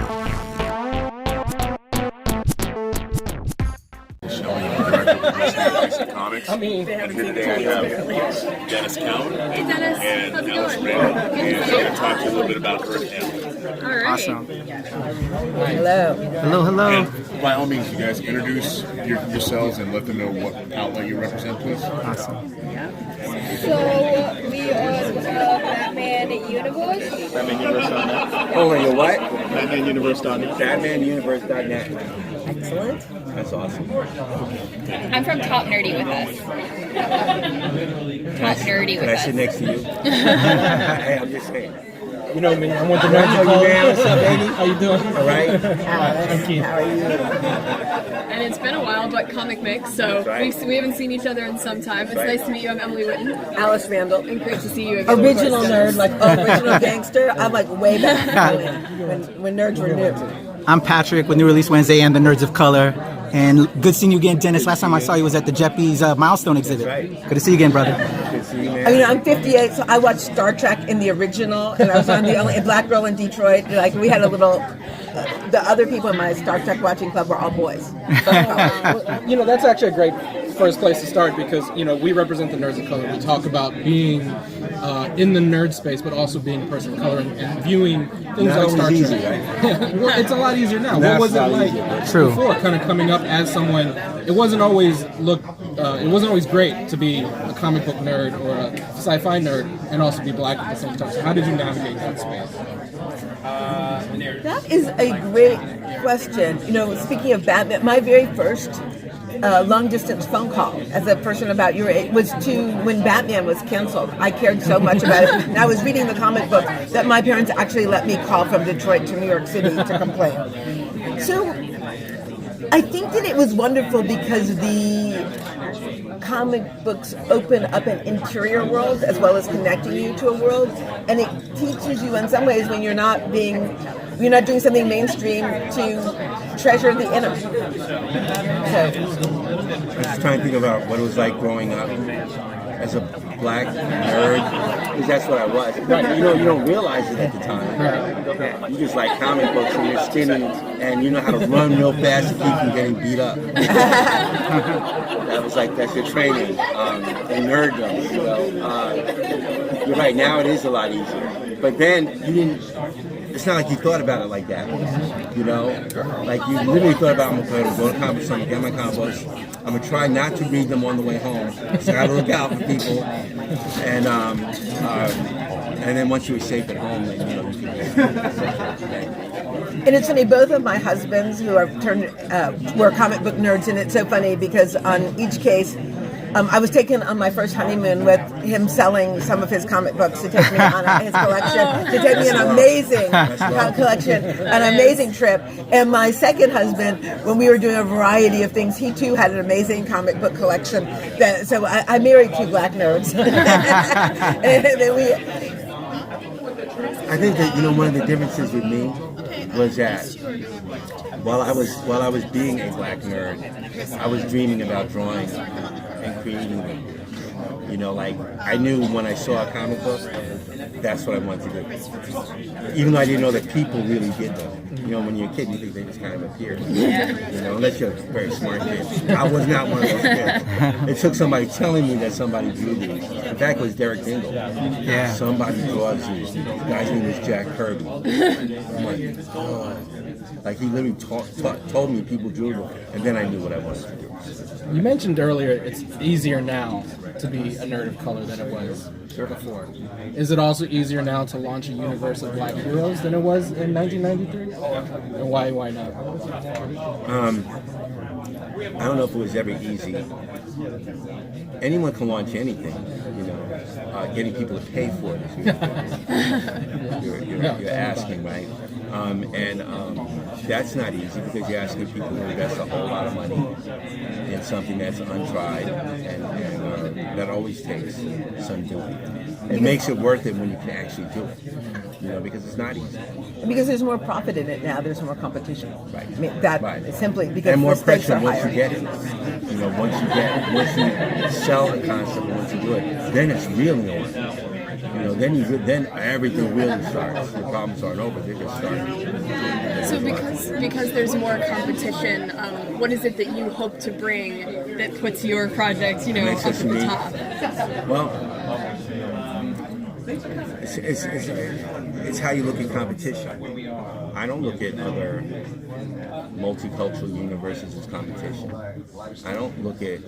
Comics. And here today I have Dennis Cowan and Alice Randall, and we're going to talk to you a little bit about her family. All right. Awesome. Hello. Hello. And by all means, you guys introduce yourselves and let them know what outlet you represent, please. Awesome. So we are the Batman Universe. BatmanUniverse.net. Oh, and your what? BatmanUniverse.net. BatmanUniverse.net. Excellent. That's awesome. I'm from Top Nerdy with Us. Top Nerdy with Can I Us. sit next to you? Hey, I'm just saying. You know me. I'm with the I know you now. What's up, baby? How you doing? All right. Thank you. How are you? And it's been a while, but comic mix, so right. we haven't seen each other in some time. It's nice to meet you. I'm Emily Witten. Alice Randall. And great to see you again. Original nerd, like original gangster. I'm like way back when nerds were new. I'm Patrick with New Release Wednesday and the Nerds of Color. And good seeing you again, Dennis. Last time I saw you was at the Jeppy's Milestone exhibit. That's right. Good to see you again, brother. Good to see you, man. I mean, I'm 58, so I watched Star Trek in the original, and I was on the only Black Girl in Detroit. Like we had a little. The other people in my Star Trek watching club were all boys. You know, that's actually a great first place to start because, you know, we represent the nerds of color. We talk about being in the nerd space, but also being a person of color and viewing things Now like it's Star easy, Trek. right? Well, it's a lot easier now. Now What was it's it a lot like easier. True. before, kind of coming up as someone? It wasn't always great to be a comic book nerd or a sci-fi nerd and also be black at the same time. So how did you navigate that space? That is a great question. You know, speaking of Batman, my very first long-distance phone call as a person about your age was to when Batman was canceled. I cared so much about it. And I was reading the comic book that my parents actually let me call from Detroit to New York City to complain. So I think that it was wonderful because the comic books open up an interior world as well as connecting you to a world, and it teaches you in some ways when you're not doing something mainstream to treasure the inner. So I was just trying to think about what it was like growing up as a black nerd, because that's what I was. Right. You don't realize it at the time. You just like comic books and you're skinny and you know how to run real fast to keep from getting beat up. That's your training in nerddom. You know, you're right. Now it is a lot easier, but then you didn't. It's not like you thought about it like that, you know? Like you literally thought about, I'm going to go to comic books, I'm going to get my comic books, I'm going to try not to read them on the way home, so I got to look out for people, and then once you were safe at home, then, you know, you can And it's funny, both of my husbands who are were comic book nerds, and it's so funny because on each case, I was taken on my first honeymoon with him selling some of his comic books to take me on his collection, to take me an amazing collection, an amazing trip. And my second husband, when we were doing a variety of things, he too had an amazing comic book collection. So I married two black nerds. And then I think that, you know, one of the differences with me was that while I was being a black nerd, I was dreaming about drawing and creating them. You know, like I knew when I saw a comic book, that's what I wanted to do. Even though I didn't know that people really did them. You know, when you're a kid, you think they just kind of appear. You know, unless you're a very smart kid. I was not one of those kids. It took somebody telling me that somebody drew these. In fact, it was Derek Dingle. Yeah. Somebody draws these. The guy's name was Jack Kirby. I'm like, oh. Like he literally told me people drew them, and then I knew what I wanted to do. You mentioned earlier it's easier now to be a nerd of color than it was before. Is it also easier now to launch a universe of black heroes than it was in 1993? And why not? I don't know if it was ever easy. Anyone can launch anything, you know. Getting people to pay for it is you're asking, right? That's not easy because you're asking people to invest a whole lot of money in something that's untried, and that always takes some doing. It makes it worth it when you can actually do it, you know, because it's not easy. because there's more profit in it now, there's more competition. Right. I mean, that Right. simply because And more the stakes pressure are once higher. you get it. You know, once you sell the concept, once you do it, then it's really on. then everything really starts. The problems aren't over; they just start. So because there's more competition, what is it that you hope to bring that puts your project, up Makes at us the unique. top? Well, it's how you look at competition. I don't look at other multicultural universes as competition. I don't look at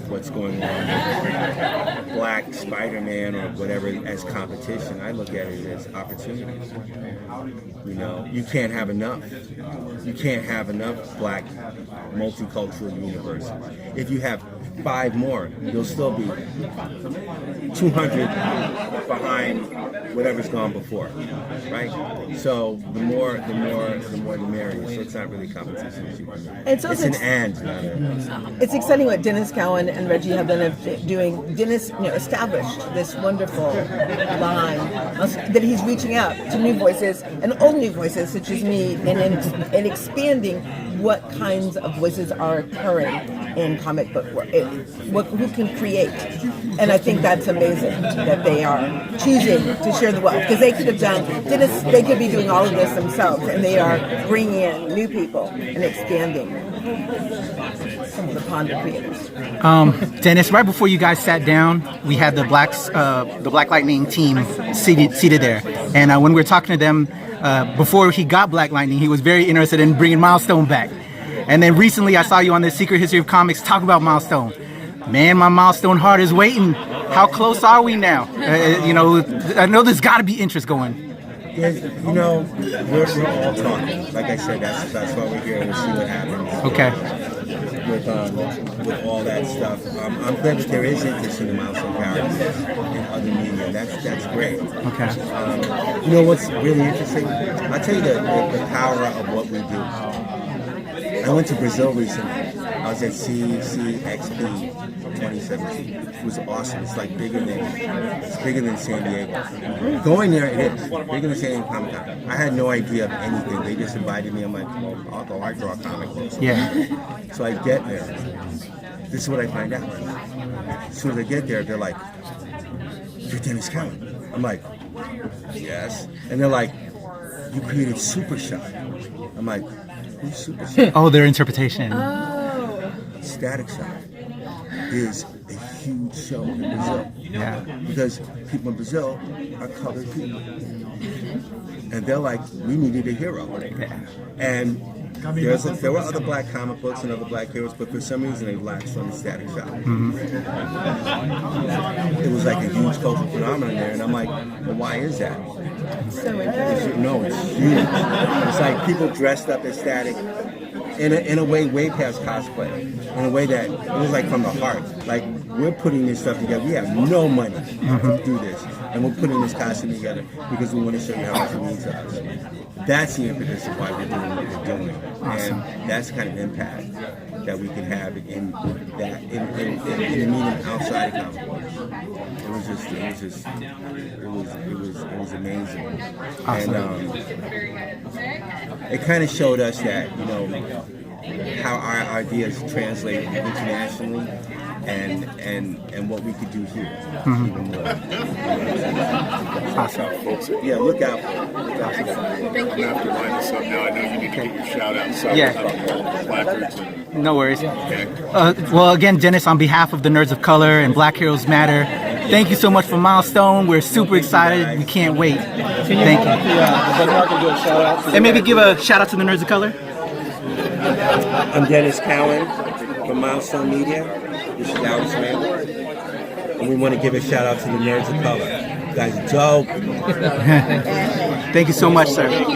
what's going on with Black Spider-Man or whatever as competition. I look at it as opportunities. You can't have enough. You can't have enough Black multicultural universes. If you have 5 more, you'll still be 200 behind whatever's gone before, right? So the more the merrier. So it's not really competition. It's also an and, not a. It's exciting what Dennis Cowan and Reggie have been doing. Dennis, established this wonderful line that he's reaching out to new voices and old new voices, such as me, and expanding what kinds of voices are occurring in comic book work, who can create. And I think that's amazing that they are choosing to share the wealth, because they could be doing all of this themselves, and they are bringing in new people and expanding the pond of creators. Dennis, right before you guys sat down, we had the Black Lightning team seated there, and when we were talking to them before he got Black Lightning, he was very interested in bringing Milestone back. And then recently, I saw you on the Secret History of Comics talk about Milestone. Man, my Milestone heart is waiting. How close are we now? I know there's got to be interest going. Yeah, we're all talking. Like I said, that's why we're here. We'll see what happens. Okay. With all that stuff, I'm glad that there is interest in the Milestone characters in other media. That's great. Okay. What's really interesting? I'll tell you the power of what we do. I went to Brazil recently. I was at CCXP 2017. It was awesome. It's like bigger than San Diego. Going there, it is bigger than San Diego Comic Con. I had no idea of anything. They just invited me. I'm like, well, I'll go. I draw comic books. Yeah. So I get there. This is what I find out. As soon as I get there, they're like, "You're Dennis Cowan." I'm like, "Yes." And they're like, "You created Super Shot." I'm like, "Who's Super Shot?" Oh, their interpretation. Static Shock is a huge show in Brazil. Yeah. Because people in Brazil are colored people. And they're like, we needed a hero. And there were other Black comic books and other Black heroes, but for some reason they latched on the Static Shock. It was like a huge cultural phenomenon there, and I'm like, well, why is that? So interesting. No, it's huge. It's like people dressed up as Static in a way past cosplay. In a way that it was like from the heart. Like, we're putting this stuff together. We have no money to do this. And we're putting this costume together because we want to show you how much it means to us. That's the impetus of why we're doing what we're doing. And that's the kind of impact that we can have in the medium outside of comic books. It was amazing. Awesome. And it kind of showed us that, how our ideas translate internationally and what we could do here even more. Awesome. Yeah, look out for it. Thank you. You have to line this up now. I know you need to get your shout out. So Yeah. placards and No worries. okay. Well, again, Dennis, on behalf of the Nerds of Color and Black Heroes Matter, thank you so much for Milestone. We're super excited. We can't wait. Thank you. And maybe give a shout out to the Nerds of Color. I'm Dennis Cowan from Milestone Media. This is Dallas Randall. And we want to give a shout out to the Nerds of Color. You guys are dope. Thank you so much, sir. Thank you.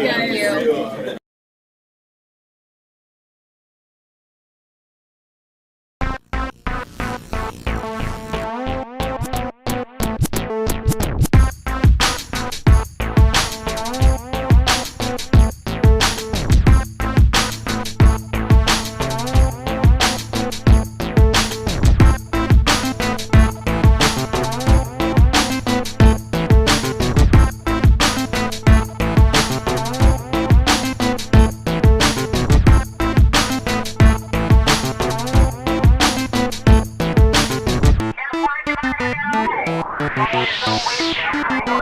Bye.